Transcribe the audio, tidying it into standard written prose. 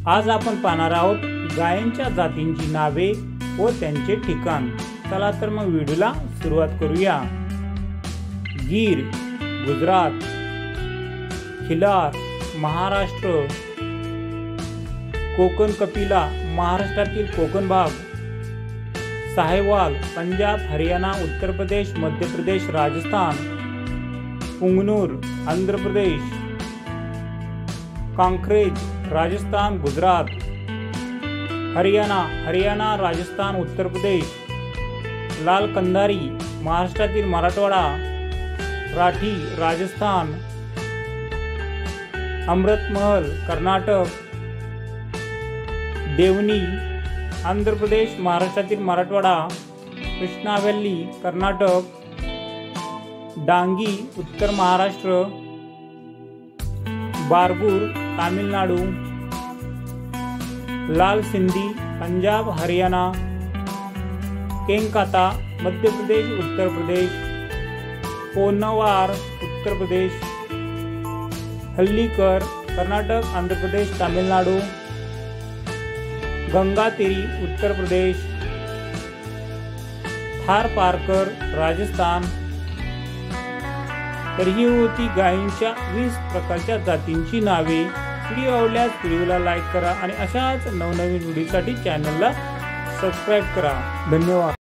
आज आपण पाहणार आहोत गायींच्या जातींची नावे व त्यांचे ठिकाण। चला तर मग व्हिडिओला सुरुवात करूया। गीर गुजरात, खिलार महाराष्ट्र, कोकण कपिला महाराष्ट्रातील कोकण भाग, साहिवाल पंजाब हरियाणा उत्तर प्रदेश मध्य प्रदेश राजस्थान, पुंगनूर आंध्र प्रदेश, कांकरेज राजस्थान गुजरात, हरियाणा राजस्थान उत्तर प्रदेश, लाल कंधारी महाराष्ट्रातील मराठवाडा, राठी राजस्थान, अमृतमहल कर्नाटक, देवनी आंध्र प्रदेश महाराष्ट्रातील मराठवाडा, कृष्णा वैली कर्नाटक, डांगी उत्तर महाराष्ट्र, बारगूर तामिळनाडू, लाल सिंधी पंजाब हरियाणा, केंकाता मध्य प्रदेश उत्तर प्रदेश, पोन्नवार उत्तर प्रदेश, हल्लीकर कर्नाटक आंध्र प्रदेश तामिळनाडू, गंगातीरी उत्तर प्रदेश, थारपारकर राजस्थान। तर ही होती गायींच्या 20 प्रकारच्या जातींची नावे। व्हिडिओ आवडल्यास व्हिडिओला लाईक करा आणि अशाच नवनवीन व्हिडिओसाठी चॅनलला सबस्क्राईब करा। धन्यवाद।